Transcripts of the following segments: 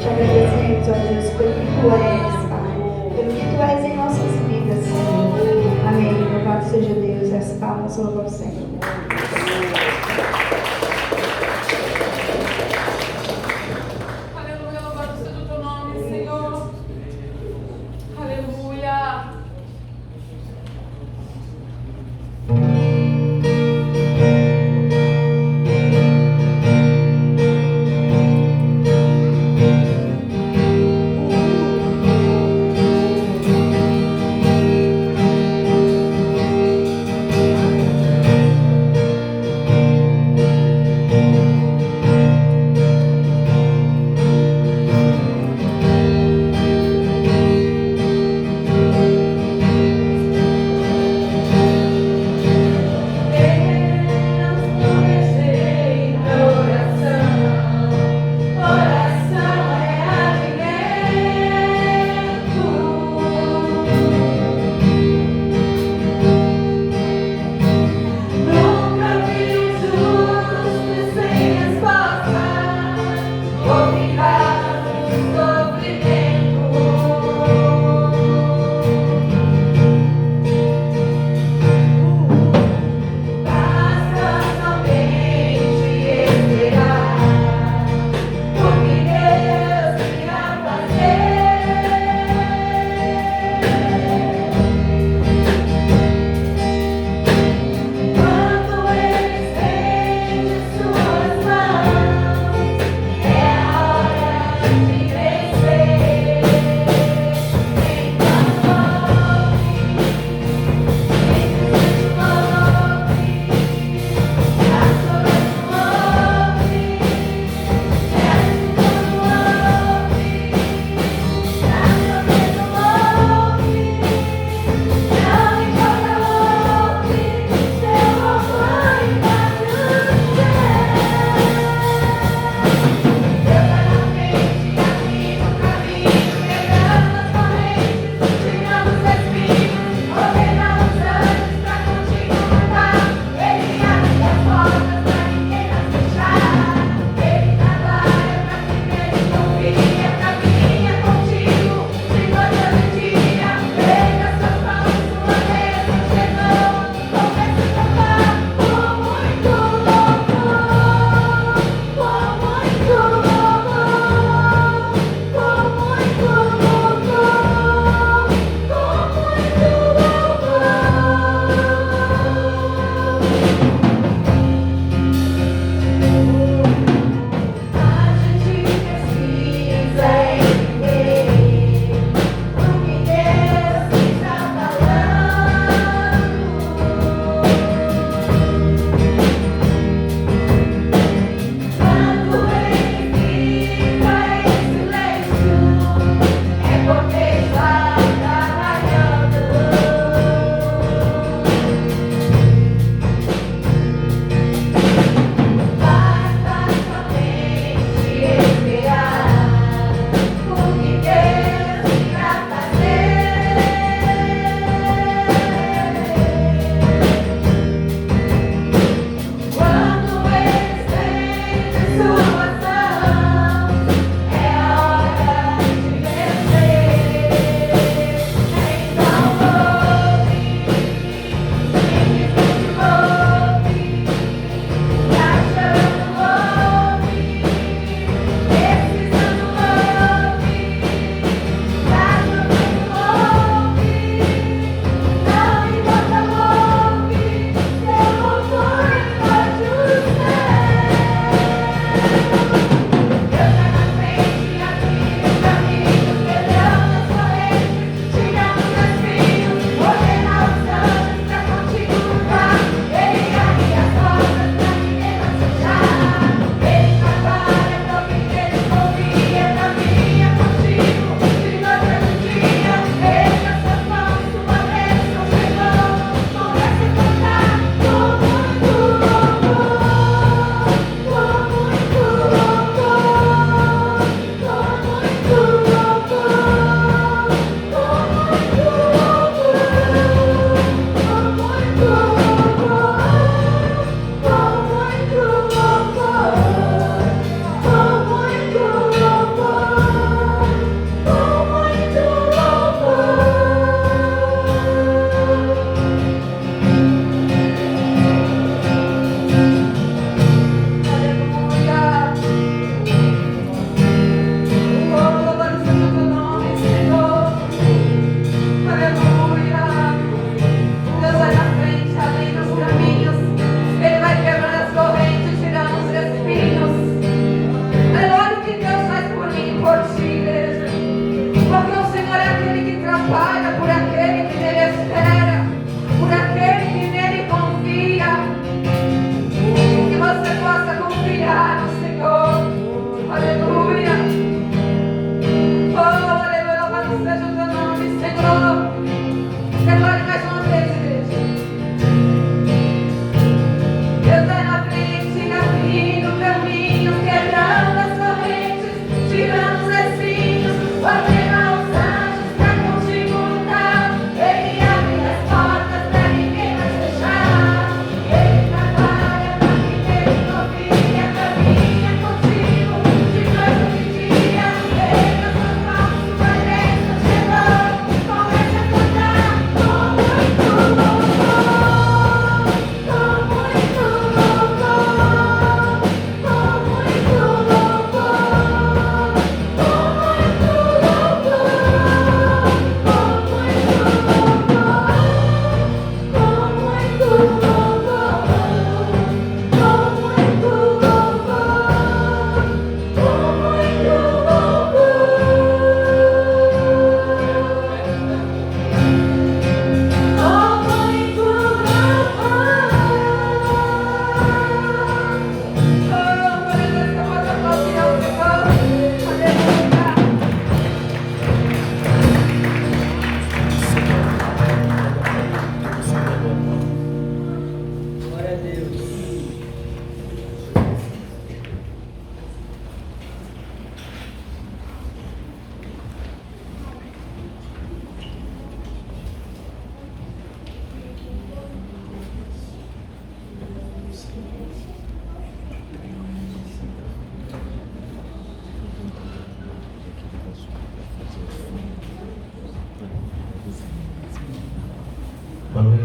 Te agradecemos, ó Deus, pelo que Tu és, Pai. Pelo que Tu és em nossas vidas, Senhor. Amém. Louvado seja Deus. As palmas louvam ao Senhor. Aleluia, louvado seja o Teu nome, Senhor. Aleluia.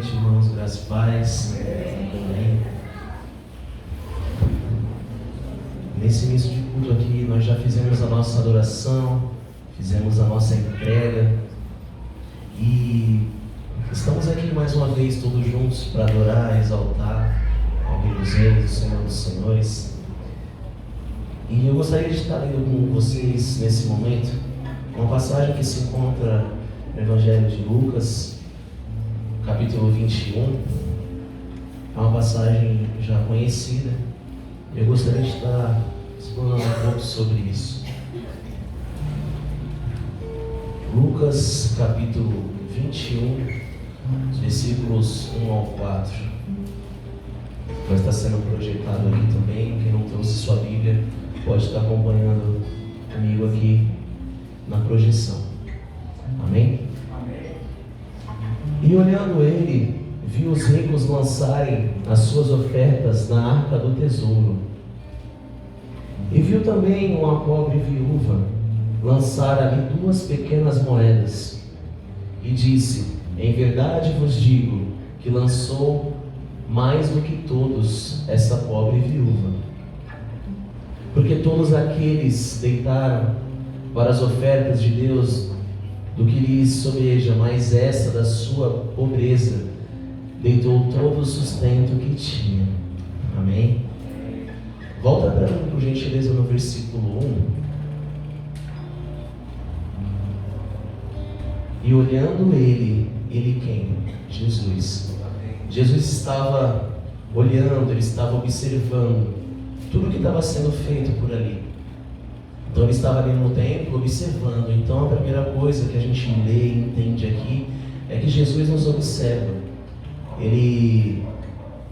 noite, irmãos, graças e paz. Amém. Nesse início de culto aqui, nós já fizemos a nossa adoração, fizemos a nossa entrega e estamos aqui mais uma vez todos juntos para adorar, exaltar ao Rei dos Reis, o Senhor dos Senhores. E eu gostaria de estar lendo com vocês nesse momento uma passagem que se encontra no Evangelho de Lucas, capítulo 21. É uma passagem já conhecida. Eu gostaria de estar explorando um pouco sobre isso. Lucas, capítulo 21, versículos 1 ao 4. Vai estar sendo projetado aqui também. Quem não trouxe sua Bíblia pode estar acompanhando comigo aqui na projeção. Amém? Amém. E olhando ele, viu os ricos lançarem as suas ofertas na arca do tesouro. E viu também uma pobre viúva lançar ali 2 pequenas moedas. E disse: em verdade vos digo que lançou mais do que todos essa pobre viúva. Porque todos aqueles deitaram para as ofertas de Deus do que lhes sobreja, mas essa da sua pobreza deitou todo o sustento que tinha. Amém? Volta para mim, por gentileza, no versículo 1. E olhando ele quem? Jesus. Jesus estava olhando, ele estava observando tudo que estava sendo feito por ali. Então ele estava ali no templo observando. Então a primeira coisa que a gente lê e entende aqui é que Jesus nos observa. Ele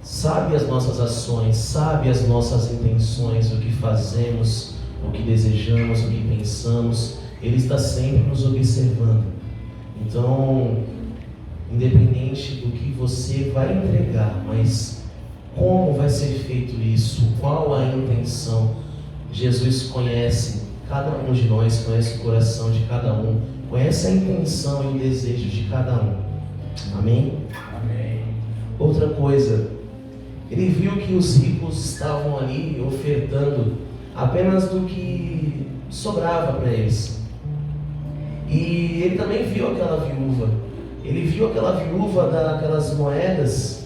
sabe as nossas ações, sabe as nossas intenções, o que fazemos, o que desejamos, o que pensamos. Ele está sempre nos observando. Então, independente do que você vai entregar, mas como vai ser feito isso, qual a intenção, Jesus conhece cada um de nós, conhece o coração de cada um, conhece a intenção e o desejo de cada um. Amém? Amém. Outra coisa, ele viu que os ricos estavam ali ofertando apenas do que sobrava para eles. E ele também viu aquela viúva. Ele viu aquela viúva daquelas moedas.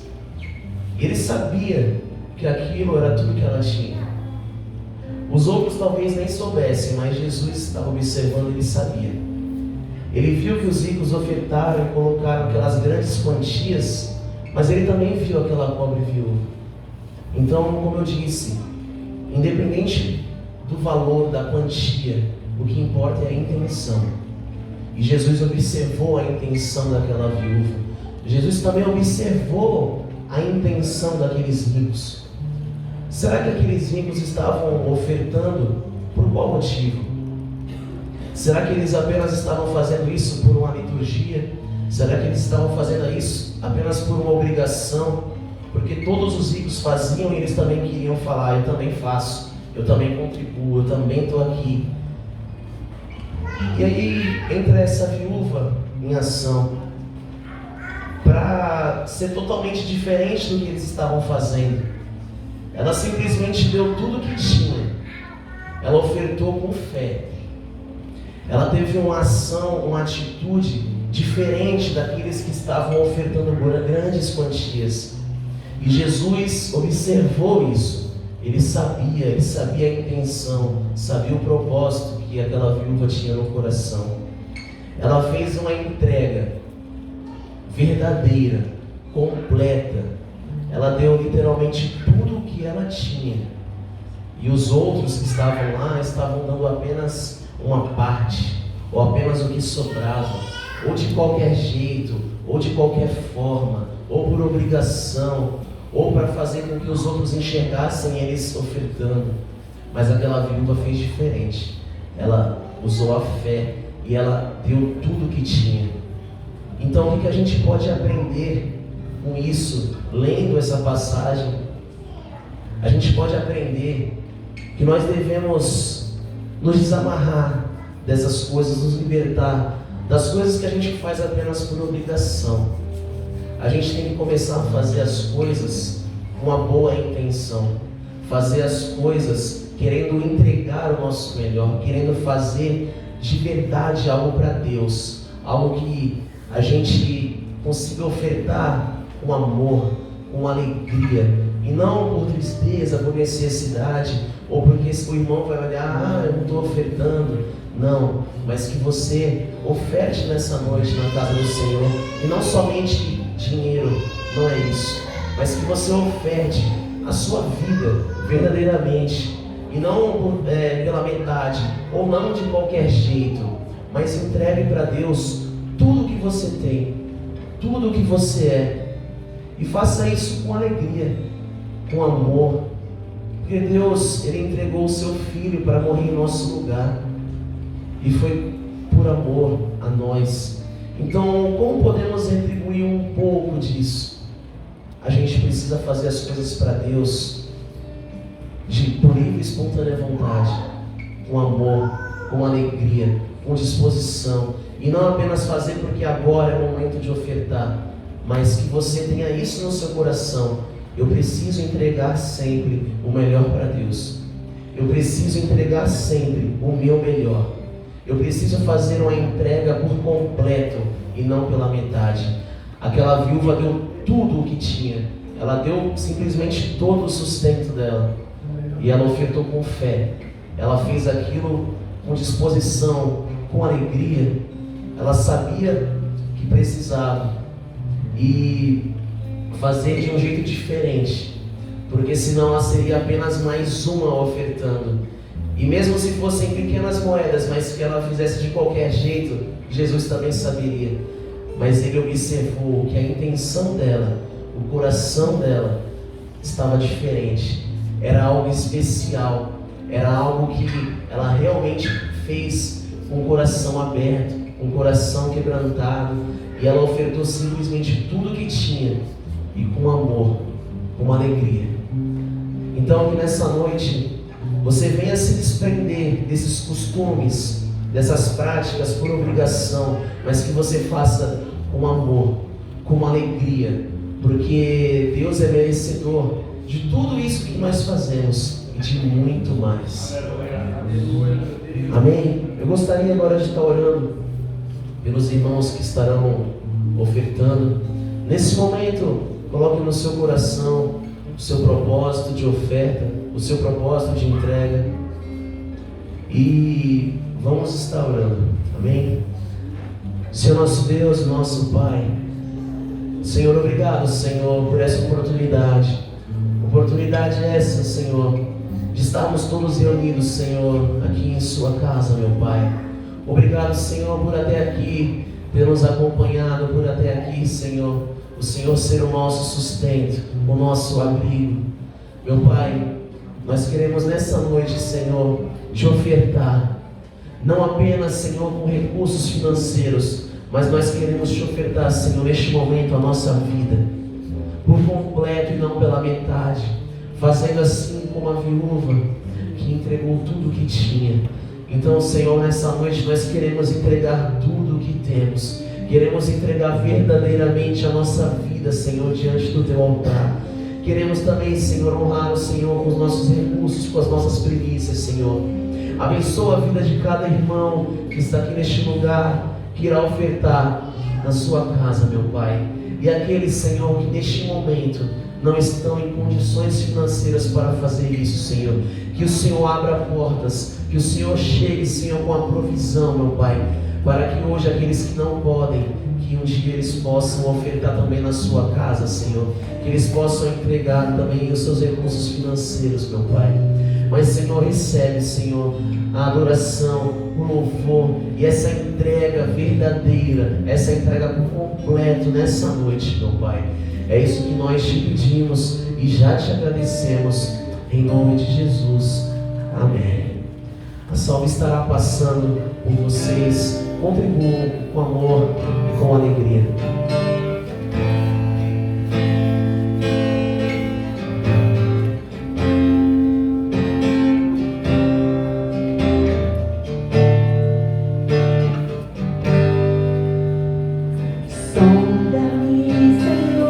Ele sabia que aquilo era tudo que ela tinha. Os outros talvez nem soubessem, mas Jesus estava observando, ele sabia. Ele viu que os ricos ofertaram e colocaram aquelas grandes quantias, mas ele também viu aquela pobre viúva. Então, como eu disse, independente do valor da quantia, o que importa é a intenção. E Jesus observou a intenção daquela viúva. Jesus também observou a intenção daqueles ricos. Será que aqueles ricos estavam ofertando por qual motivo? Será que eles apenas estavam fazendo isso por uma liturgia? Será que eles estavam fazendo isso apenas por uma obrigação? Porque todos os ricos faziam e eles também queriam falar: eu também faço, eu também contribuo, eu também estou aqui. E aí entra essa viúva em ação para ser totalmente diferente do que eles estavam fazendo. Ela simplesmente deu tudo o que tinha. Ela ofertou com fé. Ela teve uma ação, uma atitude diferente daqueles que estavam ofertando grandes quantias. E Jesus observou isso. Ele sabia a intenção, sabia o propósito que aquela viúva tinha no coração. Ela fez uma entrega verdadeira, completa. Ela deu literalmente tudo o que ela tinha. E os outros que estavam lá estavam dando apenas uma parte, ou apenas o que sobrava, ou de qualquer jeito, ou de qualquer forma, ou por obrigação, ou para fazer com que os outros enxergassem eles ofertando. Mas aquela viúva fez diferente. Ela usou a fé e ela deu tudo o que tinha. Então o que a gente pode aprender com isso, lendo essa passagem? A gente pode aprender que nós devemos nos desamarrar dessas coisas, nos libertar das coisas que a gente faz apenas por obrigação. a gente tem que começar a fazer as coisas com uma boa intenção, fazer as coisas querendo entregar o nosso melhor, querendo fazer de verdade algo para Deus, algo que a gente consiga ofertar com amor, com alegria, e não por tristeza, por necessidade, ou porque o irmão vai olhar, eu não estou ofertando. Não, mas que você oferte nessa noite na casa do Senhor, e não somente dinheiro, não é isso, mas que você oferte a sua vida verdadeiramente, e não pela metade, ou não de qualquer jeito, mas entregue para Deus tudo que você tem, tudo que você é, e faça isso com alegria, com amor, porque Deus, Ele entregou o seu Filho para morrer em nosso lugar, e foi por amor a nós. Então, como podemos retribuir um pouco disso? A gente precisa fazer as coisas para Deus por livre e espontânea vontade, com amor, com alegria, com disposição, e não apenas fazer porque agora é o momento de ofertar, mas que você tenha isso no seu coração: eu preciso entregar sempre o melhor para Deus, eu preciso entregar sempre o meu melhor, eu preciso fazer uma entrega por completo e não pela metade. Aquela viúva deu tudo o que tinha, ela deu simplesmente todo o sustento dela, e ela ofertou com fé, ela fez aquilo com disposição, com alegria. Ela sabia que precisava, e fazer de um jeito diferente, porque senão ela seria apenas mais uma ofertando. E mesmo se fossem pequenas moedas, mas que ela fizesse de qualquer jeito, Jesus também saberia. Mas ele observou que a intenção dela, o coração dela estava diferente, era algo especial, era algo que ela realmente fez com o coração aberto, com o coração quebrantado, e ela ofertou simplesmente tudo o que tinha, e com amor, com alegria. Então que nessa noite você venha se desprender desses costumes, dessas práticas por obrigação, mas que você faça com amor, com alegria, porque Deus é merecedor de tudo isso que nós fazemos e de muito mais. Amém? Eu gostaria agora de estar orando pelos irmãos que estarão ofertando. Nesse momento, coloque no seu coração o seu propósito de oferta, o seu propósito de entrega, e vamos estar orando. Amém? Senhor nosso Deus, nosso Pai, Senhor, obrigado, Senhor, por essa oportunidade essa, Senhor, de estarmos todos reunidos, Senhor, aqui em sua casa, meu Pai. Obrigado, Senhor, por até aqui ter nos acompanhado, por até aqui, Senhor, o Senhor ser o nosso sustento, o nosso abrigo. Meu Pai, nós queremos nessa noite, Senhor, te ofertar, não apenas, Senhor, com recursos financeiros, mas nós queremos te ofertar, Senhor, neste momento a nossa vida, por completo e não pela metade, fazendo assim como a viúva que entregou tudo o que tinha. Então, Senhor, nessa noite nós queremos entregar tudo o que temos, queremos entregar verdadeiramente a nossa vida, Senhor, diante do teu altar. Queremos também, Senhor, honrar o Senhor com os nossos recursos, com as nossas primícias, Senhor. Abençoa a vida de cada irmão que está aqui neste lugar, que irá ofertar na sua casa, meu Pai. E aqueles, Senhor, que neste momento não estão em condições financeiras para fazer isso, Senhor, que o Senhor abra portas, que o Senhor chegue, Senhor, com a provisão, meu Pai, para que hoje aqueles que não podem, que um dia eles possam ofertar também na sua casa, Senhor, que eles possam entregar também os seus recursos financeiros, meu Pai. Mas, Senhor, recebe, Senhor, a adoração, o louvor e essa entrega verdadeira, essa entrega por completo nessa noite, meu Pai. É isso que nós te pedimos e já te agradecemos, em nome de Jesus. Amém. A salva estará passando por vocês. Contribuam com amor e com alegria. Sonda-me, Senhor.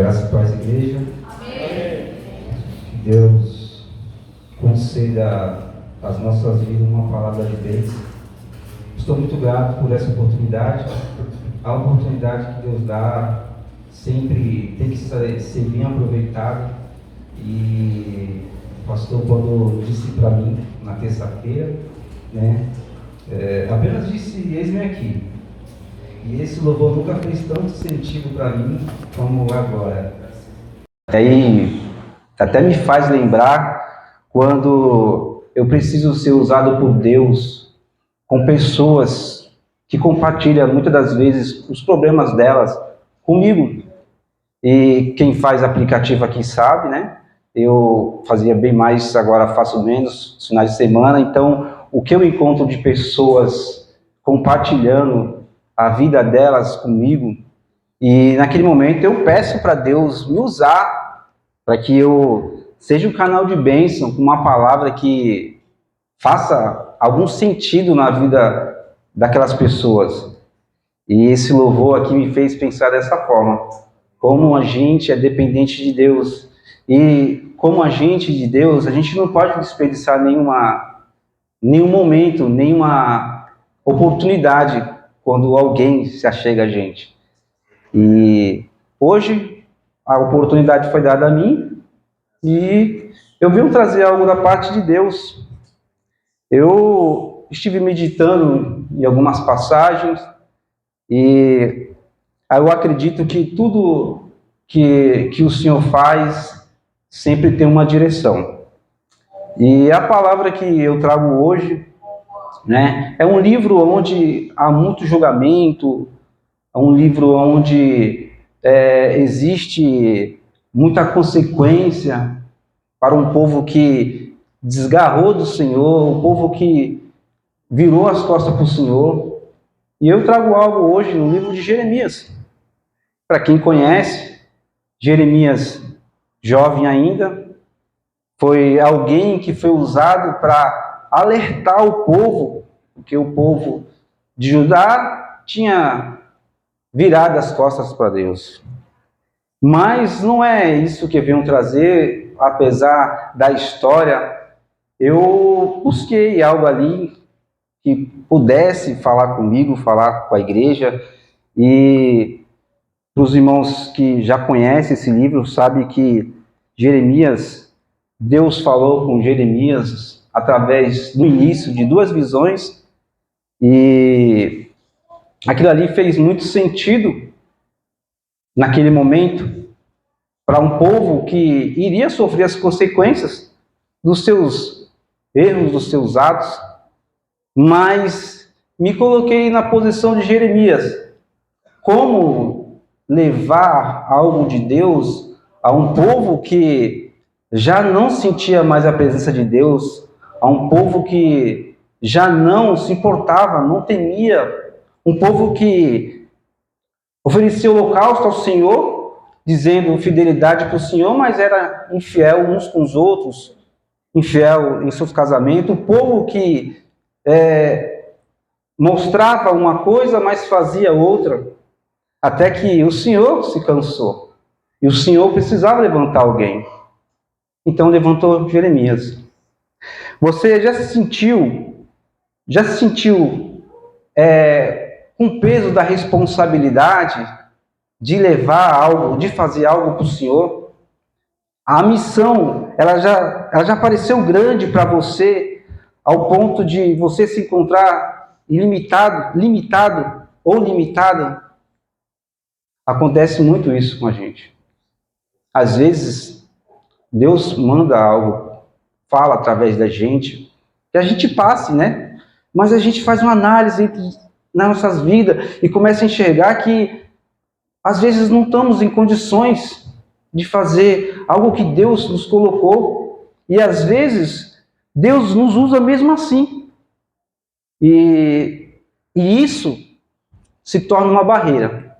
Graça e paz, igreja. Amém. Que Deus conceda às nossas vidas uma palavra de bênção. Estou muito grato por essa oportunidade. A oportunidade que Deus dá sempre tem que ser bem aproveitada. E o pastor, quando disse para mim na terça-feira, né, apenas disse: eis-me aqui. E esse louvor nunca fez tanto sentido para mim como agora. Aí até me faz lembrar quando eu preciso ser usado por Deus com pessoas que compartilham muitas das vezes os problemas delas comigo. E quem faz aplicativo aqui sabe, né? Eu fazia bem mais, agora faço menos, finais de semana. Então, o que eu encontro de pessoas compartilhando a vida delas comigo, e naquele momento eu peço para Deus me usar, para que eu seja um canal de bênção, com uma palavra que faça algum sentido na vida daquelas pessoas. E esse louvor aqui me fez pensar dessa forma: como a gente é dependente de Deus, e como agente de Deus, a gente não pode desperdiçar nenhum momento, nenhuma oportunidade quando alguém se achega a gente. E hoje a oportunidade foi dada a mim e eu venho trazer algo da parte de Deus. Eu estive meditando em algumas passagens e eu acredito que tudo que o Senhor faz sempre tem uma direção. E a palavra que eu trago hoje, né, é um livro onde há muito julgamento, é um livro onde existe muita consequência para um povo que desgarrou do Senhor, um povo que virou as costas para o Senhor. E eu trago algo hoje no livro de Jeremias. Para quem conhece, Jeremias, jovem ainda, foi alguém que foi usado para alertar o povo, porque o povo de Judá tinha virado as costas para Deus. Mas não é isso que eu venho trazer, apesar da história. Eu busquei algo ali que pudesse falar comigo, falar com a igreja. E para os irmãos que já conhecem esse livro, sabem que Jeremias, Deus falou com Jeremias através do início de duas visões, e aquilo ali fez muito sentido naquele momento para um povo que iria sofrer as consequências dos seus erros, dos seus atos. Mas me coloquei na posição de Jeremias. Como levar algo de Deus a um povo que já não sentia mais a presença de Deus, a um povo que já não se importava, não temia, um povo que oferecia holocausto ao Senhor, dizendo fidelidade para o Senhor, mas era infiel uns com os outros, infiel em seus casamentos, um povo que mostrava uma coisa, mas fazia outra, até que o Senhor se cansou, e o Senhor precisava levantar alguém. Então levantou Jeremias. Você já se sentiu com o peso da responsabilidade de levar algo, de fazer algo para o Senhor? A missão, ela já pareceu grande para você, ao ponto de você se encontrar limitado ou limitada? Acontece muito isso com a gente. Às vezes, Deus manda algo, fala através da gente, que a gente passe, né? Mas a gente faz uma análise nas nossas vidas e começa a enxergar que às vezes não estamos em condições de fazer algo que Deus nos colocou, e às vezes Deus nos usa mesmo assim. E isso se torna uma barreira.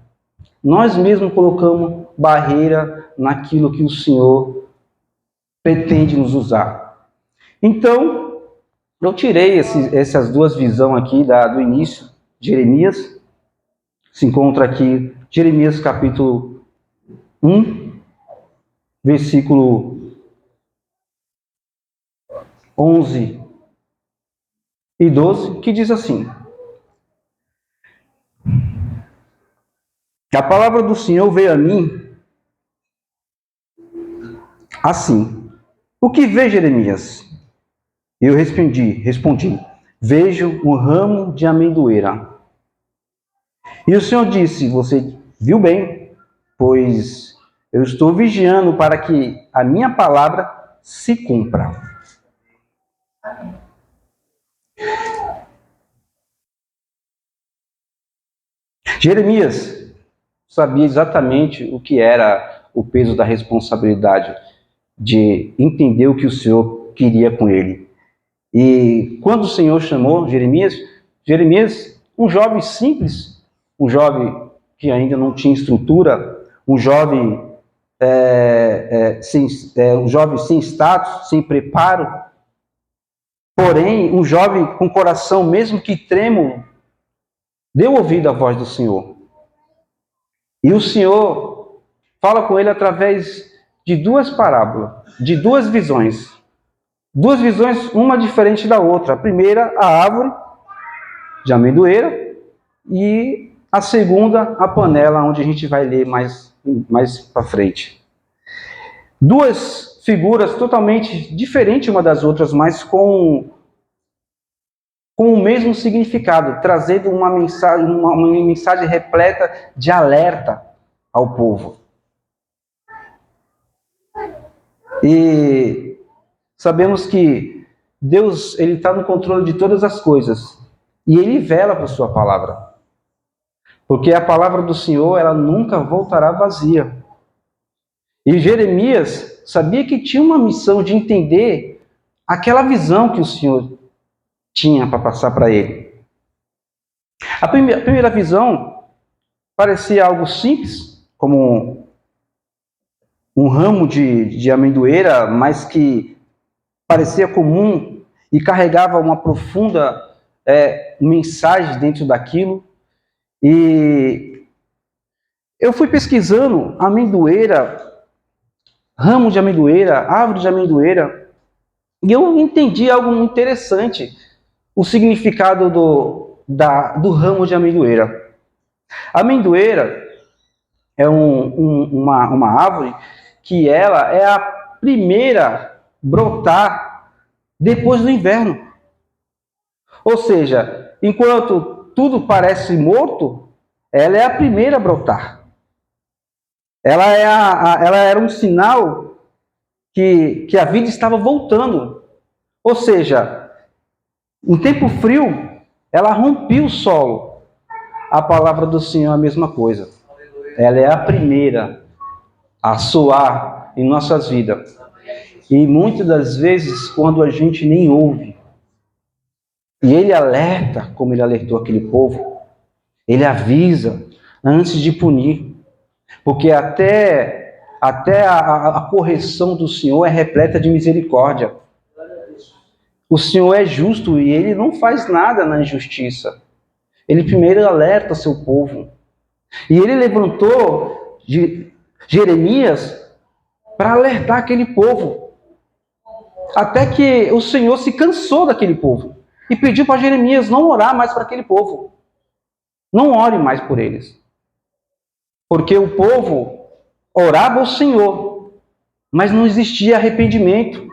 Nós mesmos colocamos barreira naquilo que o Senhor pretende nos usar. Então, eu tirei essas duas visões aqui do início de Jeremias. Se encontra aqui Jeremias capítulo 1, versículo 11 e 12, que diz assim: a palavra do Senhor veio a mim assim: o que vê, Jeremias? Eu respondi, vejo um ramo de amendoeira. E o Senhor disse, você viu bem, pois eu estou vigiando para que a minha palavra se cumpra. Jeremias sabia exatamente o que era o peso da responsabilidade de entender o que o Senhor queria com ele. E quando o Senhor chamou Jeremias, um jovem simples, um jovem que ainda não tinha estrutura, um jovem um jovem sem status, sem preparo, porém um jovem com coração mesmo que trêmulo, deu ouvido à voz do Senhor. E o Senhor fala com ele através de duas parábolas, de duas visões. Duas visões, uma diferente da outra. A primeira, a árvore de amendoeira, e a segunda, a panela, onde a gente vai ler mais para frente. Duas figuras totalmente diferentes uma das outras, mas com o mesmo significado, trazendo uma mensagem repleta de alerta ao povo. E sabemos que Deus, ele está no controle de todas as coisas. E ele vela por sua palavra. Porque a palavra do Senhor, ela nunca voltará vazia. E Jeremias sabia que tinha uma missão de entender aquela visão que o Senhor tinha para passar para ele. A primeira visão parecia algo simples, como um ramo de amendoeira, mas que parecia comum e carregava uma profunda mensagem dentro daquilo. E eu fui pesquisando amendoeira, ramo de amendoeira, árvore de amendoeira, e eu entendi algo interessante, o significado do ramo de amendoeira. A amendoeira é uma árvore que ela é a primeira brotar depois do inverno. Ou seja, enquanto tudo parece morto, ela é a primeira a brotar. Ela era um sinal que a vida estava voltando. Ou seja, em tempo frio, ela rompia o solo. A palavra do Senhor é a mesma coisa. Ela é a primeira a soar em nossas vidas. E muitas das vezes, quando a gente nem ouve, e ele alerta, como ele alertou aquele povo, ele avisa antes de punir. Porque até a correção do Senhor é repleta de misericórdia. O Senhor é justo e ele não faz nada na injustiça. Ele primeiro alerta seu povo. E ele levantou Jeremias para alertar aquele povo. Até que o Senhor se cansou daquele povo e pediu para Jeremias não orar mais para aquele povo. Não ore mais por eles. Porque o povo orava ao Senhor, mas não existia arrependimento.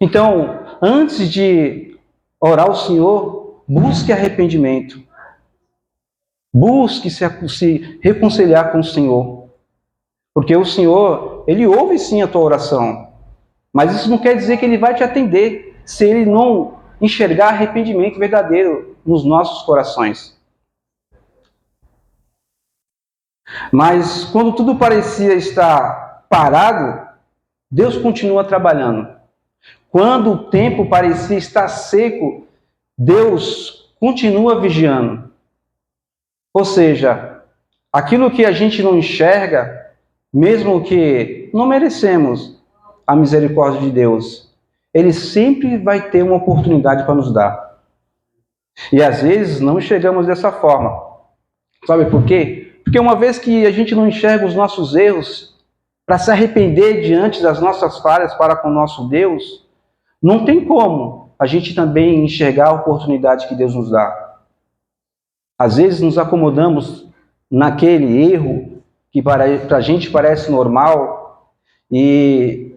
Então, antes de orar ao Senhor, busque arrependimento. Busque se reconciliar com o Senhor. Porque o Senhor, ele ouve sim a tua oração. Mas isso não quer dizer que ele vai te atender se ele não enxergar arrependimento verdadeiro nos nossos corações. Mas quando tudo parecia estar parado, Deus continua trabalhando. Quando o tempo parecia estar seco, Deus continua vigiando. Ou seja, aquilo que a gente não enxerga, mesmo que não merecemos a misericórdia de Deus, Ele sempre vai ter uma oportunidade para nos dar. E às vezes não enxergamos dessa forma. Sabe por quê? Porque uma vez que a gente não enxerga os nossos erros, para se arrepender diante das nossas falhas para com o nosso Deus, não tem como a gente também enxergar a oportunidade que Deus nos dá. Às vezes nos acomodamos naquele erro que para a gente parece normal e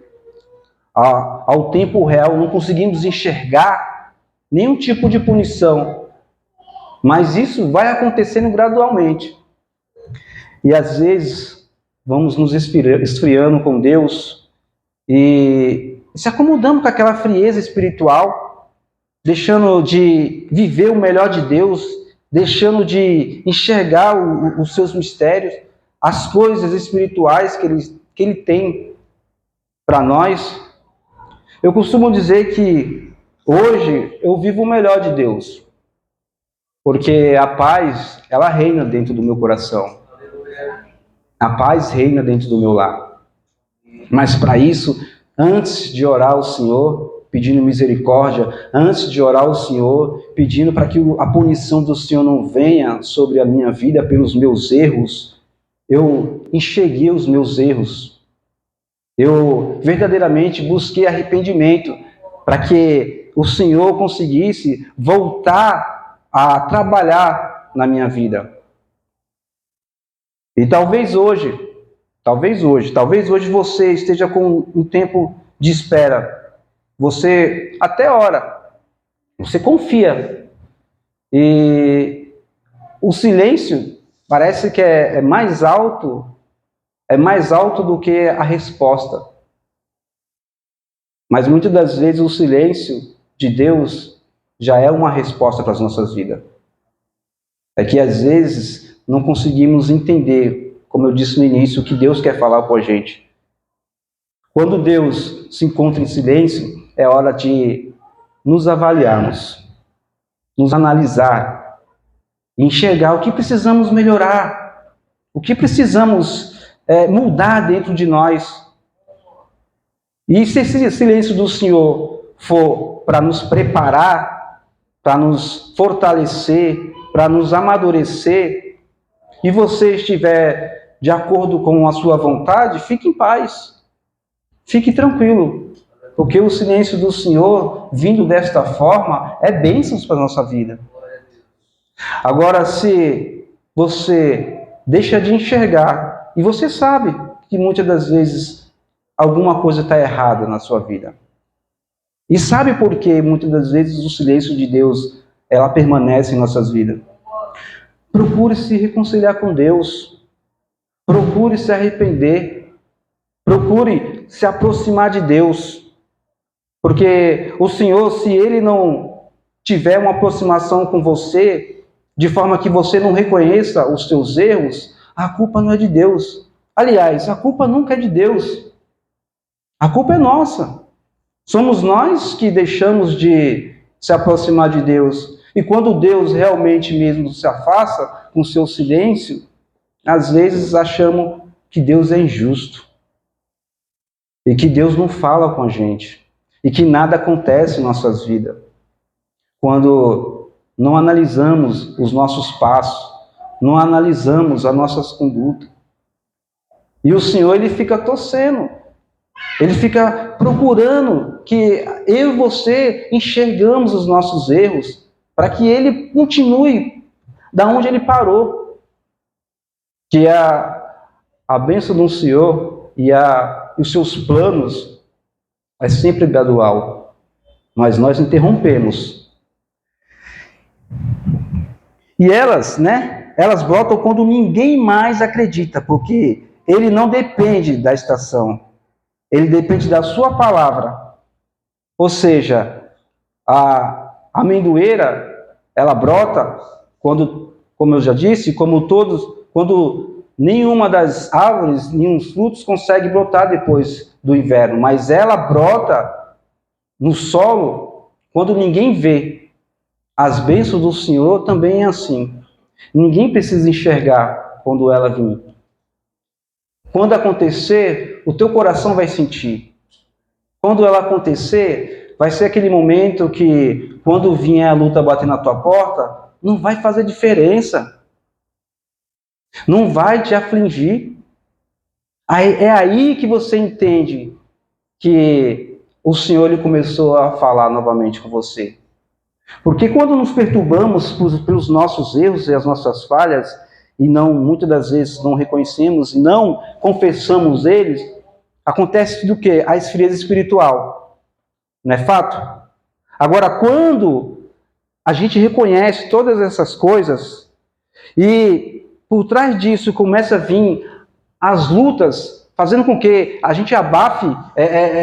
ao tempo real não conseguimos enxergar nenhum tipo de punição. Mas isso vai acontecendo gradualmente. E às vezes vamos nos esfriando com Deus e se acomodando com aquela frieza espiritual, deixando de viver o melhor de Deus, deixando de enxergar os seus mistérios, as coisas espirituais que Ele tem para nós. Eu costumo dizer que hoje eu vivo o melhor de Deus, porque a paz, ela reina dentro do meu coração. A paz reina dentro do meu lar. Mas para isso, antes de orar ao Senhor, pedindo misericórdia, antes de orar ao Senhor, pedindo para que a punição do Senhor não venha sobre a minha vida pelos meus erros, eu enxerguei os meus erros. Eu verdadeiramente busquei arrependimento para que o Senhor conseguisse voltar a trabalhar na minha vida. E talvez hoje você esteja com um tempo de espera. Você até ora, você confia. E o silêncio parece que é mais alto do que a resposta. Mas muitas das vezes o silêncio de Deus já é uma resposta para as nossas vidas. É que às vezes não conseguimos entender, como eu disse no início, o que Deus quer falar com a gente. Quando Deus se encontra em silêncio, é hora de nos avaliarmos, nos analisar, enxergar o que precisamos melhorar, o que precisamos mudar dentro de nós. E se esse silêncio do Senhor for para nos preparar, para nos fortalecer, para nos amadurecer, e você estiver de acordo com a sua vontade, fique em paz, fique tranquilo, porque o silêncio do Senhor, vindo desta forma, é bênçãos para a nossa vida. Agora, se você deixa de enxergar, e você sabe que muitas das vezes alguma coisa está errada na sua vida, e sabe por que muitas das vezes o silêncio de Deus ela permanece em nossas vidas, procure se reconciliar com Deus, procure se arrepender, procure se aproximar de Deus, porque o Senhor, se Ele não tiver uma aproximação com você, de forma que você não reconheça os seus erros, a culpa não é de Deus. Aliás, a culpa nunca é de Deus. A culpa é nossa. Somos nós que deixamos de se aproximar de Deus. E quando Deus realmente mesmo se afasta com seu silêncio, às vezes achamos que Deus é injusto. E que Deus não fala com a gente. E que nada acontece em nossas vidas. Quando não analisamos os nossos passos, não analisamos as nossas condutas. E o Senhor, Ele fica torcendo. Ele fica procurando que eu e você enxergamos os nossos erros, para que Ele continue da onde Ele parou. Que a bênção do Senhor e os seus planos é sempre gradual. Mas nós interrompemos. E elas brotam quando ninguém mais acredita, porque Ele não depende da estação. Ele depende da sua palavra. Ou seja, a amendoeira, ela brota quando, como eu já disse, quando nenhuma das árvores, nenhum frutos consegue brotar depois do inverno, mas ela brota no solo quando ninguém vê. As bênçãos do Senhor também é assim. Ninguém precisa enxergar quando ela vir. Quando acontecer, o teu coração vai sentir. Quando ela acontecer, vai ser aquele momento que, quando vier a luta bater na tua porta, não vai fazer diferença. Não vai te afligir. É aí que você entende que o Senhor ele começou a falar novamente com você. Porque quando nos perturbamos pelos nossos erros e as nossas falhas, e não, muitas das vezes não reconhecemos e não confessamos eles, acontece do quê? A esfrieza espiritual. Não é fato? Agora, quando a gente reconhece todas essas coisas e por trás disso começa a vir as lutas, fazendo com que a gente abafe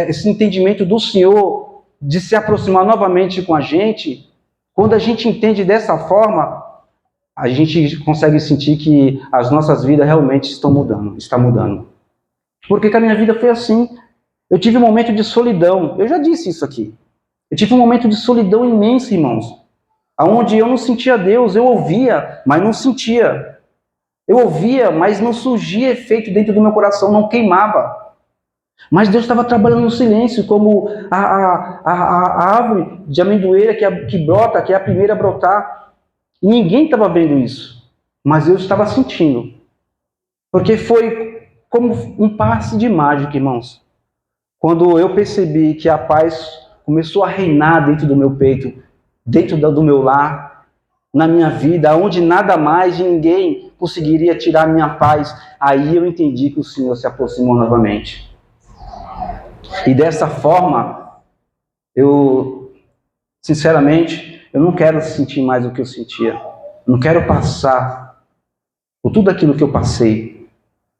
esse entendimento do Senhor de se aproximar novamente com a gente, quando a gente entende dessa forma, a gente consegue sentir que as nossas vidas realmente está mudando. Porque que a minha vida foi assim. Eu tive um momento de solidão, eu já disse isso aqui. Eu tive um momento de solidão imensa, irmãos, onde eu não sentia Deus, eu ouvia, mas não sentia. Eu ouvia, mas não surgia efeito dentro do meu coração, não queimava. Mas Deus estava trabalhando no silêncio, como a árvore de amendoeira que brota, que é a primeira a brotar. E ninguém estava vendo isso, mas eu estava sentindo. Porque foi como um passe de mágica, irmãos. Quando eu percebi que a paz começou a reinar dentro do meu peito, dentro do meu lar, na minha vida, onde nada mais e ninguém conseguiria tirar a minha paz, aí eu entendi que o Senhor se aproximou novamente. E dessa forma, sinceramente, eu não quero sentir mais o que eu sentia. Eu não quero passar por tudo aquilo que eu passei,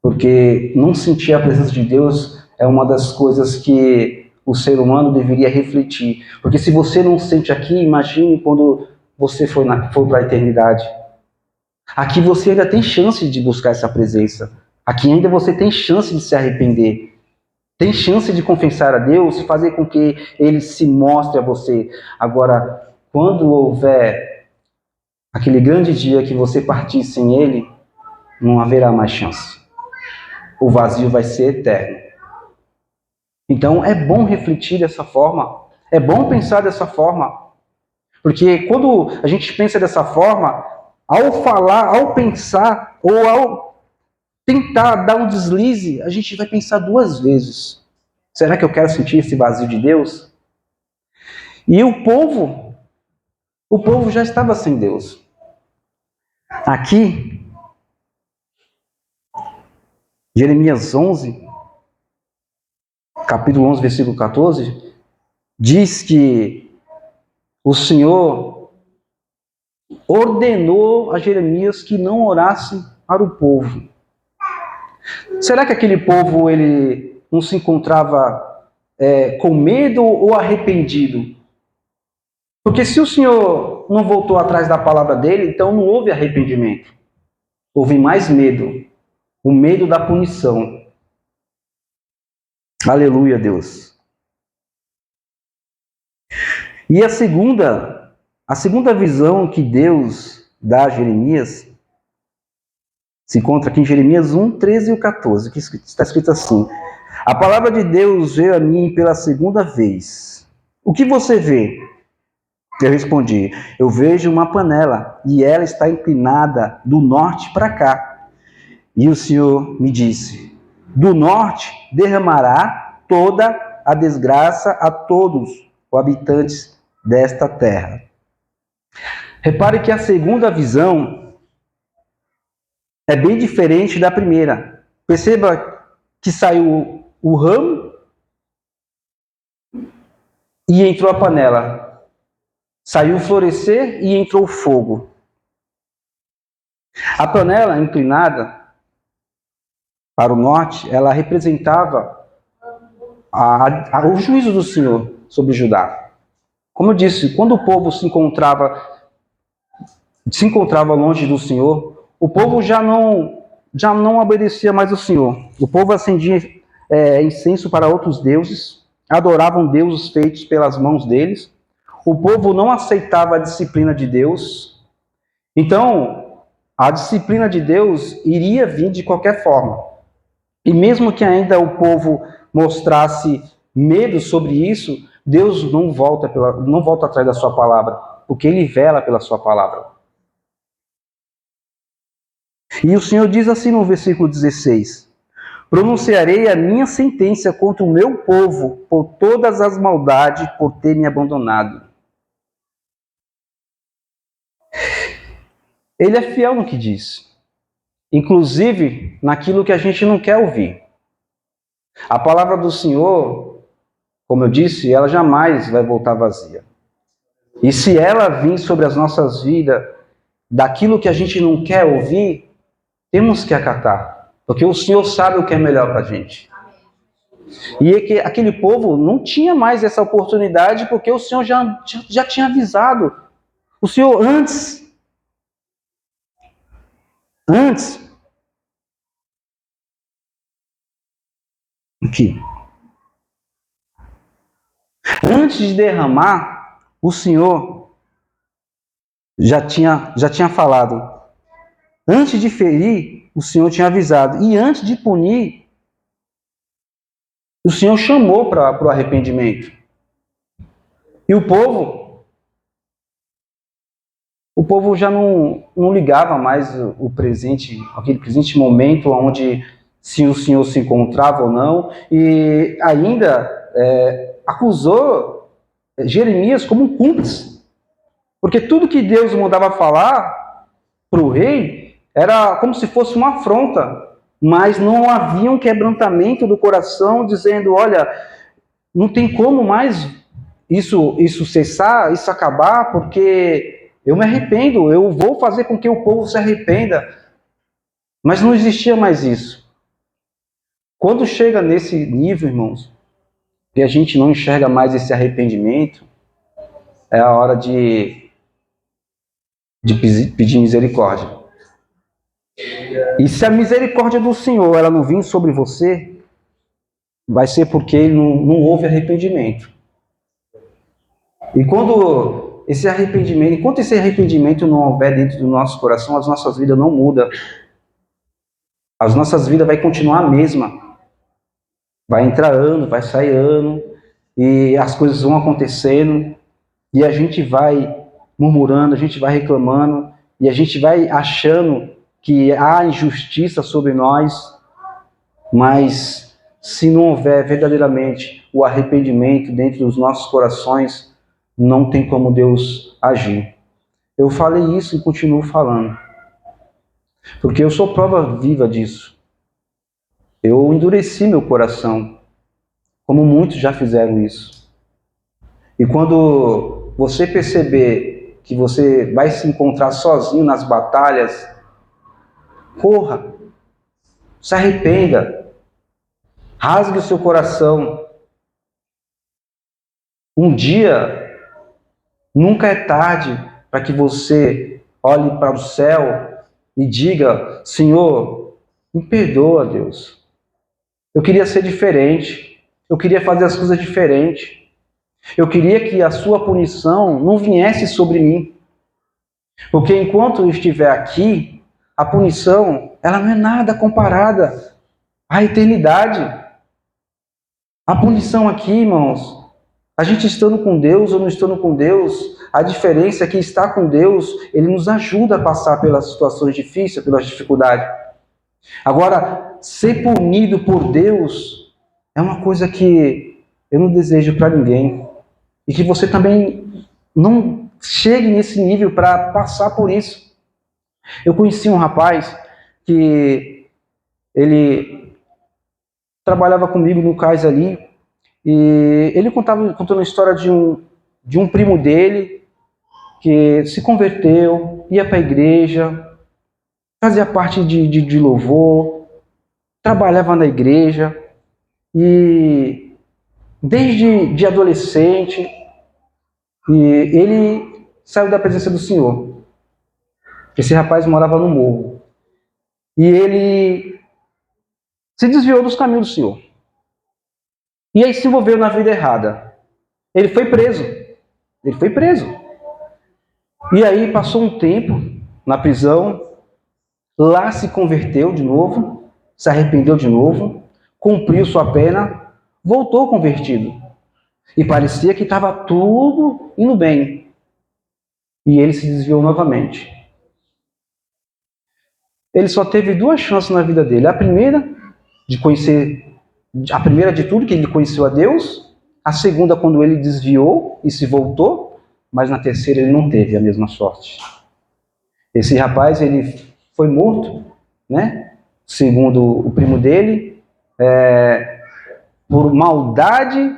porque não sentir a presença de Deus é uma das coisas que o ser humano deveria refletir. Porque se você não sente aqui, imagine quando você for para a eternidade. Aqui você ainda tem chance de buscar essa presença. Aqui ainda você tem chance de se arrepender. Tem chance de confessar a Deus e fazer com que Ele se mostre a você. Agora, quando houver aquele grande dia que você partir sem Ele, não haverá mais chance. O vazio vai ser eterno. Então, é bom refletir dessa forma. É bom pensar dessa forma. Porque quando a gente pensa dessa forma, ao falar, ao pensar, ou ao tentar dar um deslize, a gente vai pensar duas vezes. Será que eu quero sentir esse vazio de Deus? E o povo já estava sem Deus. Aqui, Jeremias 11, capítulo 11, versículo 14, diz que o Senhor ordenou a Jeremias que não orasse para o povo. Será que aquele povo ele não se encontrava com medo ou arrependido? Porque se o Senhor não voltou atrás da palavra dele, então não houve arrependimento. Houve mais medo. O medo da punição. Aleluia, Deus. E a segunda visão que Deus dá a Jeremias se encontra aqui em Jeremias 1, 13 e 14, que está escrito assim: a palavra de Deus veio a mim pela segunda vez. O que você vê? Eu respondi: eu vejo uma panela e ela está inclinada do norte para cá. E o Senhor me disse: do norte derramará toda a desgraça a todos os habitantes desta terra. Repare que a segunda visão é bem diferente da primeira. Perceba que saiu o ramo e entrou a panela. Saiu o florescer e entrou o fogo. A panela inclinada para o norte, ela representava o juízo do Senhor sobre Judá. Como eu disse, quando o povo se encontrava longe do Senhor, o povo já não obedecia mais ao Senhor. O povo acendia incenso para outros deuses, adoravam deuses feitos pelas mãos deles. O povo não aceitava a disciplina de Deus. Então, a disciplina de Deus iria vir de qualquer forma. E mesmo que ainda o povo mostrasse medo sobre isso, Deus não volta atrás da sua palavra, porque Ele vela pela sua palavra. E o Senhor diz assim no versículo 16: pronunciarei a minha sentença contra o meu povo por todas as maldades por ter me abandonado. Ele é fiel no que diz, inclusive naquilo que a gente não quer ouvir. A palavra do Senhor, como eu disse, ela jamais vai voltar vazia. E se ela vir sobre as nossas vidas, daquilo que a gente não quer ouvir, temos que acatar, porque o Senhor sabe o que é melhor para a gente. E é que aquele povo não tinha mais essa oportunidade, porque o Senhor já tinha avisado. O Senhor antes, aqui, antes de derramar, o Senhor já tinha falado. Antes de ferir, o Senhor tinha avisado. E antes de punir, o Senhor chamou para o arrependimento. E o povo já não ligava mais o presente, aquele presente momento onde se o Senhor se encontrava ou não. E ainda acusou Jeremias como um cúmplice. Porque tudo que Deus mandava falar para o rei era como se fosse uma afronta, mas não havia um quebrantamento do coração dizendo, olha, não tem como mais isso cessar, isso acabar, porque eu me arrependo, eu vou fazer com que o povo se arrependa. Mas não existia mais isso. Quando chega nesse nível, irmãos, que a gente não enxerga mais esse arrependimento, é a hora de pedir misericórdia. E se a misericórdia do Senhor ela não vir sobre você, vai ser porque não houve arrependimento. E enquanto esse arrependimento não houver dentro do nosso coração, as nossas vidas não mudam. As nossas vidas vai continuar a mesma. Vai entrar ano, vai sair ano, e as coisas vão acontecendo, e a gente vai murmurando, a gente vai reclamando, e a gente vai achando que há injustiça sobre nós, mas se não houver verdadeiramente o arrependimento dentro dos nossos corações, não tem como Deus agir. Eu falei isso e continuo falando, porque eu sou prova viva disso. Eu endureci meu coração, como muitos já fizeram isso. E quando você perceber que você vai se encontrar sozinho nas batalhas, corra, se arrependa, rasgue o seu coração. Um dia nunca é tarde para que você olhe para o céu e diga, Senhor, me perdoa, Deus. Eu queria ser diferente, eu queria fazer as coisas diferentes. Eu queria que a sua punição não viesse sobre mim. Porque enquanto eu estiver aqui, a punição, ela não é nada comparada à eternidade. A punição aqui, irmãos, a gente estando com Deus ou não estando com Deus, a diferença é que estar com Deus, Ele nos ajuda a passar pelas situações difíceis, pelas dificuldades. Agora, ser punido por Deus é uma coisa que eu não desejo para ninguém. E que você também não chegue nesse nível para passar por isso. Eu conheci um rapaz que ele trabalhava comigo no cais ali, e ele contando a história de um primo dele que se converteu, ia para a igreja, fazia parte de louvor, trabalhava na igreja, e desde adolescente, e ele saiu da presença do Senhor. Esse rapaz morava no morro. E ele se desviou dos caminhos do Senhor. E aí se envolveu na vida errada. Ele foi preso. E aí passou um tempo na prisão, lá se converteu de novo, se arrependeu de novo, cumpriu sua pena, voltou convertido. E parecia que estava tudo indo bem. E ele se desviou novamente. Ele só teve 2 chances na vida dele. A primeira, de conhecer, a primeira de tudo, que ele conheceu a Deus, a segunda, quando ele desviou e se voltou, mas na terceira ele não teve a mesma sorte. Esse rapaz, ele foi morto, né? Segundo o primo dele, por maldade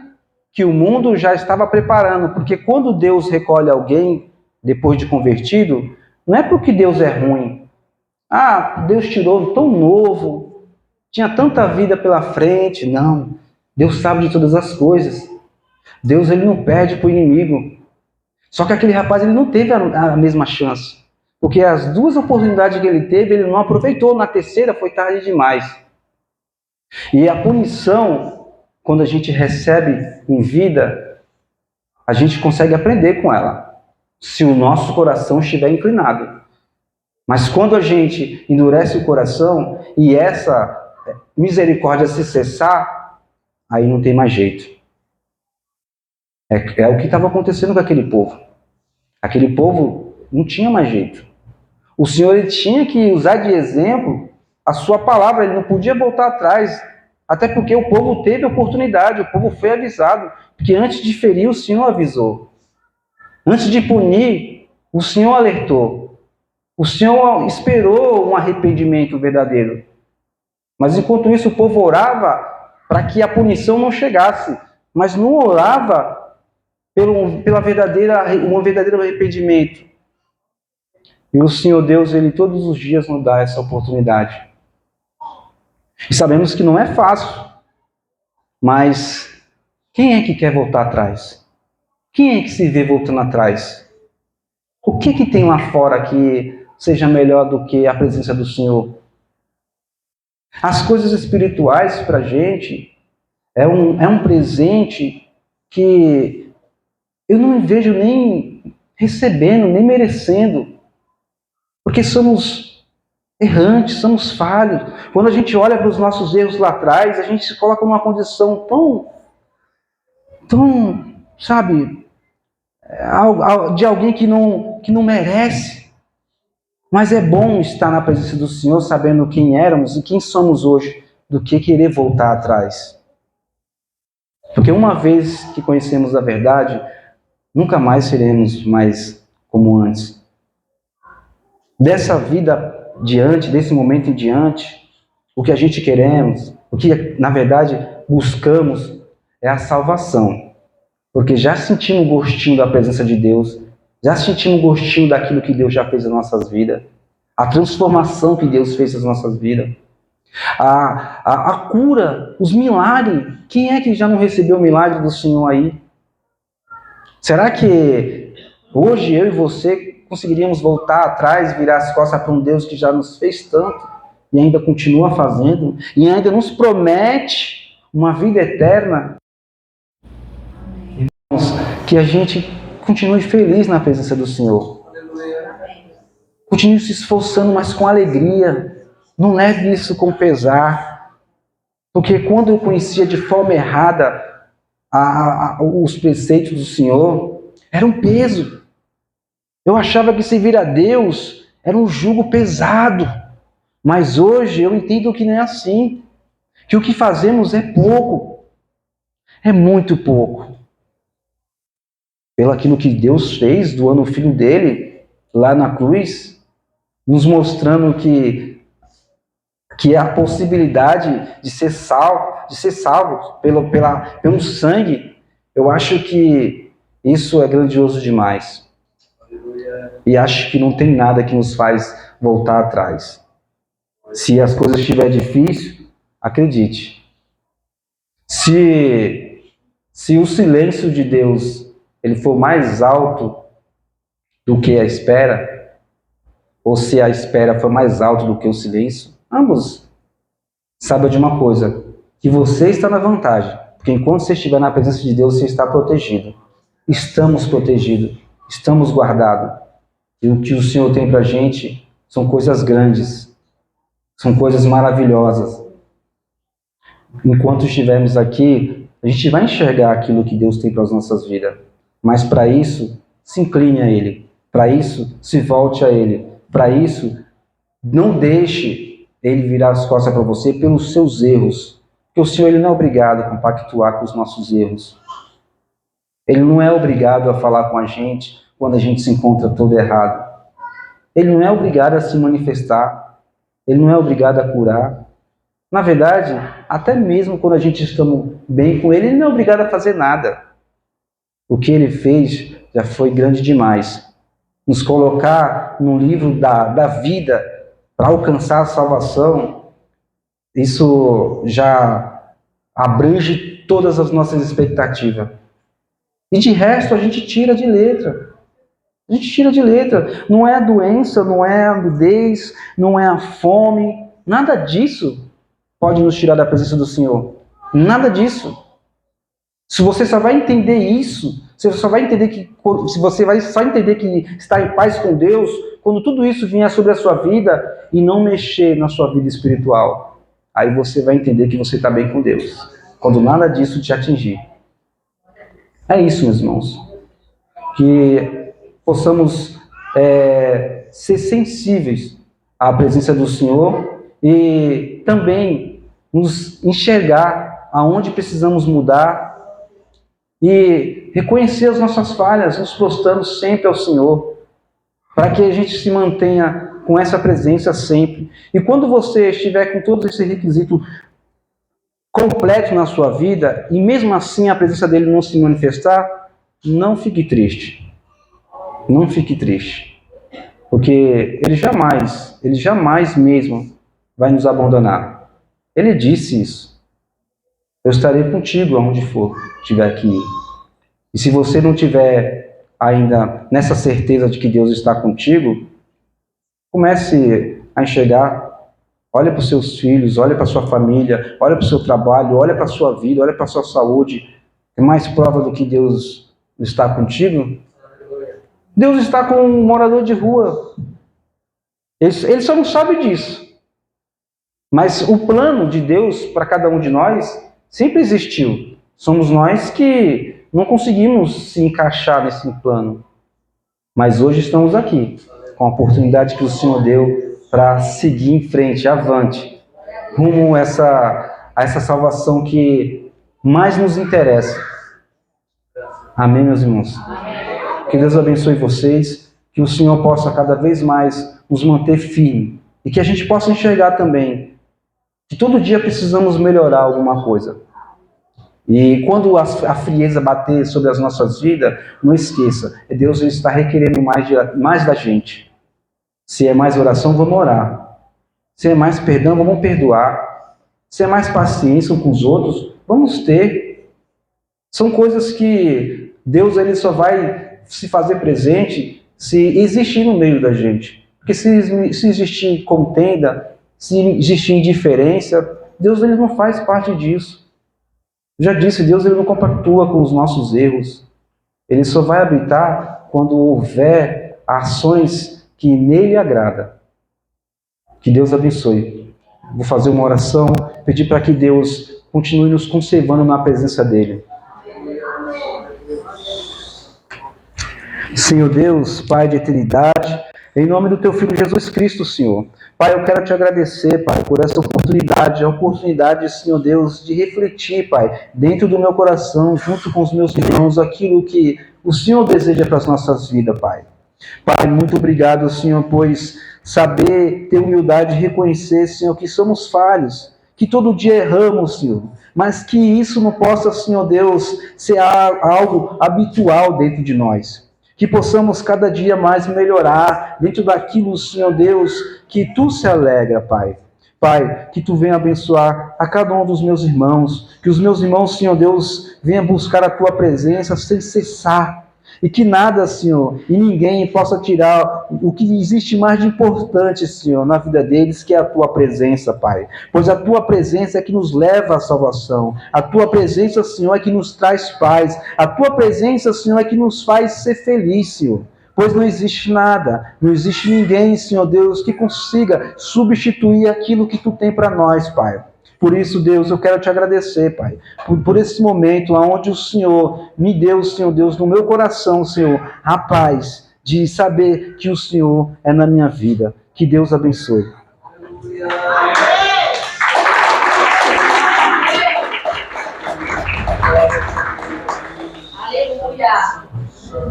que o mundo já estava preparando, porque quando Deus recolhe alguém depois de convertido, não é porque Deus é ruim. Ah, Deus tirou tão novo, tinha tanta vida pela frente. Não, Deus sabe de todas as coisas. Deus, ele não perde para o inimigo. Só que aquele rapaz, ele não teve a mesma chance, porque as duas oportunidades que ele teve, ele não aproveitou. Na terceira foi tarde demais. E a punição, quando a gente recebe em vida, a gente consegue aprender com ela, se o nosso coração estiver inclinado. Mas quando a gente endurece o coração e essa misericórdia se cessar, aí não tem mais jeito. É o que estava acontecendo com aquele povo. Aquele povo não tinha mais jeito. O Senhor, ele tinha que usar de exemplo a sua palavra, ele não podia voltar atrás, até porque o povo teve oportunidade, o povo foi avisado, porque antes de ferir, o Senhor avisou. Antes de punir, o Senhor alertou. O Senhor esperou um arrependimento verdadeiro. Mas enquanto isso, o povo orava para que a punição não chegasse, mas não orava um verdadeiro arrependimento. E o Senhor Deus, ele todos os dias nos dá essa oportunidade. E sabemos que não é fácil, mas quem é que quer voltar atrás? Quem é que se vê voltando atrás? O que tem lá fora que seja melhor do que a presença do Senhor? As coisas espirituais para a gente é um presente que eu não me vejo nem recebendo, nem merecendo, porque somos errantes, somos falhos. Quando a gente olha para os nossos erros lá atrás, a gente se coloca numa condição tão, sabe, de alguém que não merece. Mas é bom estar na presença do Senhor, sabendo quem éramos e quem somos hoje, do que querer voltar atrás. Porque uma vez que conhecemos a verdade, nunca mais seremos mais como antes. Dessa vida diante, desse momento em diante, o que a gente queremos, o que na verdade buscamos é a salvação. Porque já sentimos o gostinho da presença de Deus, já sentimos o gostinho daquilo que Deus já fez nas nossas vidas, a transformação que Deus fez nas nossas vidas, a cura, os milagres. Quem é que já não recebeu o milagre do Senhor aí? Será que hoje eu e você conseguiríamos voltar atrás, virar as costas para um Deus que já nos fez tanto e ainda continua fazendo e ainda nos promete uma vida eterna? Que a gente continue feliz na presença do Senhor. Continue se esforçando, mas com alegria. Não leve isso com pesar. Porque quando eu conhecia de forma errada os preceitos do Senhor, era um peso. Eu achava que servir a Deus era um jugo pesado. Mas hoje eu entendo que não é assim. Que o que fazemos é pouco. É muito pouco. Pelo aquilo que Deus fez, doando o Filho dele lá na cruz, nos mostrando que a possibilidade de ser salvo pelo sangue, eu acho que isso é grandioso demais. E acho que não tem nada que nos faz voltar atrás. Se as coisas estiverem difíceis, acredite. Se o silêncio de Deus ele for mais alto do que a espera, ou se a espera for mais alta do que o silêncio, ambos saibam de uma coisa, que você está na vantagem, porque enquanto você estiver na presença de Deus, você está protegido. Estamos protegidos, estamos guardados. E o que o Senhor tem para a gente são coisas grandes, são coisas maravilhosas. Enquanto estivermos aqui, a gente vai enxergar aquilo que Deus tem para as nossas vidas. Mas para isso, se incline a Ele. Para isso, se volte a Ele. Para isso, não deixe ele virar as costas para você pelos seus erros. Porque o Senhor ele não é obrigado a compactuar com os nossos erros. Ele não é obrigado a falar com a gente quando a gente se encontra todo errado. Ele não é obrigado a se manifestar. Ele não é obrigado a curar. Na verdade, até mesmo quando a gente está bem com ele não é obrigado a fazer nada. O que ele fez já foi grande demais. Nos colocar no livro da vida para alcançar a salvação, isso já abrange todas as nossas expectativas. E de resto a gente tira de letra. A gente tira de letra. Não é a doença, não é a nudez, não é a fome. Nada disso pode nos tirar da presença do Senhor. Nada disso. Se você só vai entender isso, você só vai entender que, se você vai só entender que está em paz com Deus, quando tudo isso vier sobre a sua vida e não mexer na sua vida espiritual, aí você vai entender que você está bem com Deus. Quando nada disso te atingir. É isso, meus irmãos. Que possamos ser sensíveis à presença do Senhor e também nos enxergar aonde precisamos mudar e reconhecer as nossas falhas, nos prostrando sempre ao Senhor, para que a gente se mantenha com essa presença sempre. E quando você estiver com todo esse requisito completo na sua vida, e mesmo assim a presença dele não se manifestar, não fique triste. Não fique triste. Porque ele jamais mesmo vai nos abandonar. Ele disse isso. Eu estarei contigo aonde for, tiver que ir. E se você não tiver ainda nessa certeza de que Deus está contigo, comece a enxergar. Olha para os seus filhos, olha para a sua família, olha para o seu trabalho, olha para a sua vida, olha para a sua saúde. É mais prova do que Deus está contigo? Deus está com um morador de rua. Ele só não sabe disso. Mas o plano de Deus para cada um de nós sempre existiu. Somos nós que não conseguimos se encaixar nesse plano. Mas hoje estamos aqui, com a oportunidade que o Senhor deu para seguir em frente, avante, rumo a essa salvação que mais nos interessa. Amém, meus irmãos? Que Deus abençoe vocês, que o Senhor possa cada vez mais nos manter firme e que a gente possa enxergar também que todo dia precisamos melhorar alguma coisa. E quando a frieza bater sobre as nossas vidas, não esqueça, Deus ele está requerendo mais da gente. Se é mais oração, vamos orar. Se é mais perdão, vamos perdoar. Se é mais paciência com os outros, vamos ter. São coisas que Deus ele só vai se fazer presente se existir no meio da gente. Porque se existir contenda, se existir indiferença, Deus ele não faz parte disso. Eu já disse, Deus ele não compactua com os nossos erros. Ele só vai habitar quando houver ações que nele agrada. Que Deus abençoe. Vou fazer uma oração, pedir para que Deus continue nos conservando na presença dele. Senhor Deus, Pai de eternidade, em nome do Teu Filho Jesus Cristo, Senhor. Pai, eu quero Te agradecer, Pai, por essa oportunidade, Senhor Deus, de refletir, Pai, dentro do meu coração, junto com os meus irmãos, aquilo que o Senhor deseja para as nossas vidas, Pai. Pai, muito obrigado, Senhor, pois saber ter humildade e reconhecer, Senhor, que somos falhos, que todo dia erramos, Senhor, mas que isso não possa, Senhor Deus, ser algo habitual dentro de nós. Que possamos cada dia mais melhorar dentro daquilo, Senhor Deus, que Tu se alegra, Pai. Pai, que Tu venha abençoar a cada um dos meus irmãos, que os meus irmãos, Senhor Deus, venham buscar a Tua presença sem cessar. E que nada, Senhor, e ninguém possa tirar o que existe mais de importante, Senhor, na vida deles, que é a Tua presença, Pai. Pois a Tua presença é que nos leva à salvação. A Tua presença, Senhor, é que nos traz paz. A Tua presença, Senhor, é que nos faz ser feliz, Senhor. Pois não existe nada, não existe ninguém, Senhor Deus, que consiga substituir aquilo que Tu tem para nós, Pai. Por isso, Deus, eu quero Te agradecer, Pai, por esse momento onde o Senhor me deu, Senhor Deus, no meu coração, Senhor, a paz de saber que o Senhor é na minha vida. Que Deus abençoe. Após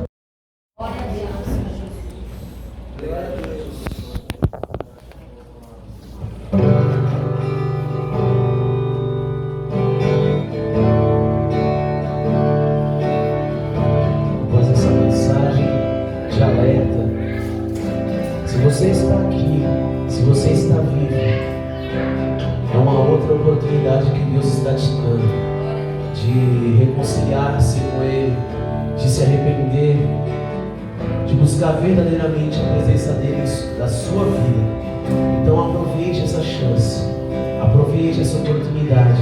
essa mensagem de alerta, se você está aqui, se você está vivo, é uma outra oportunidade que Deus está te dando de reconciliar-se com Ele, de se arrepender, de buscar verdadeiramente a presença dele da sua vida. Então aproveite essa chance, aproveite essa oportunidade.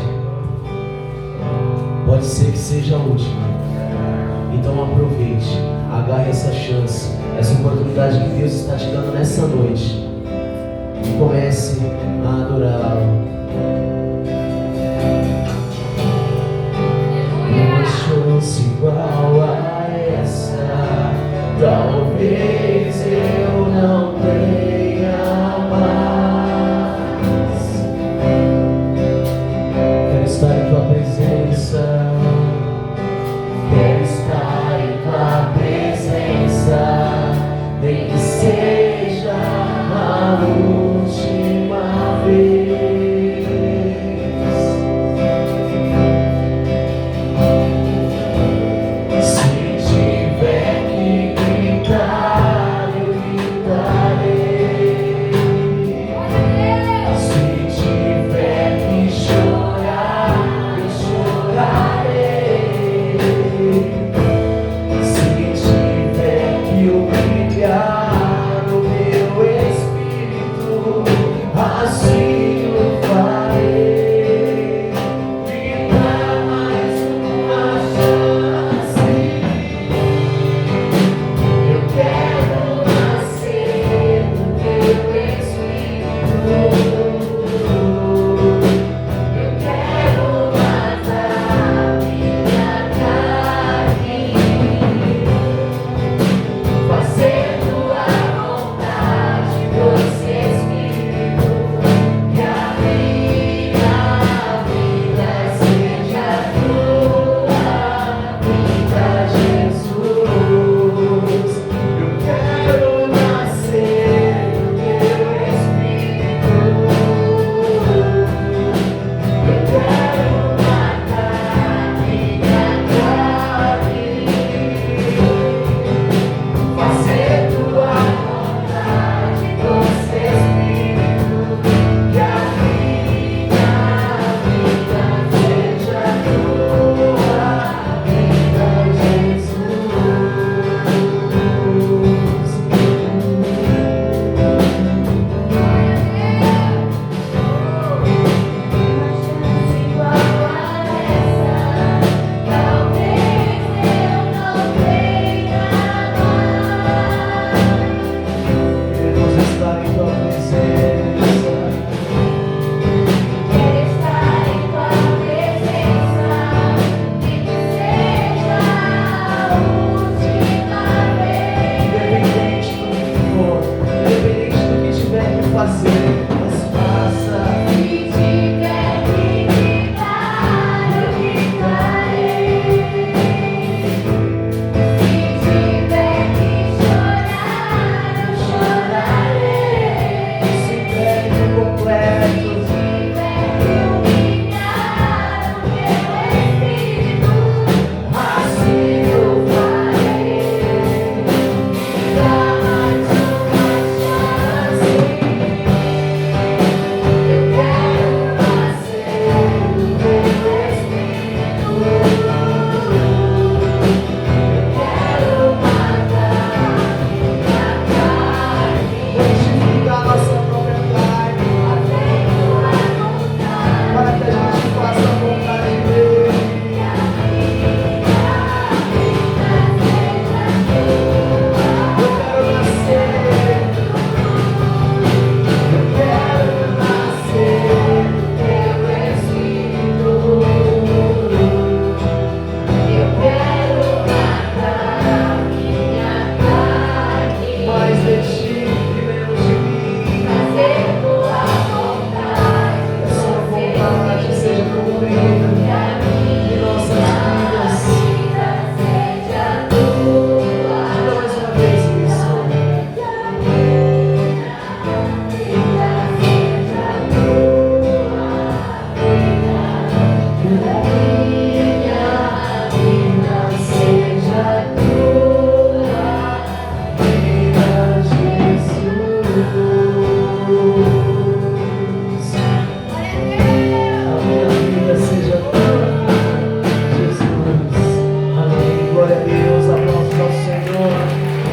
Pode ser que seja a última. Então aproveite, agarre essa chance, essa oportunidade que Deus está te dando nessa noite. E comece a adorá-lo. Uma chance igual a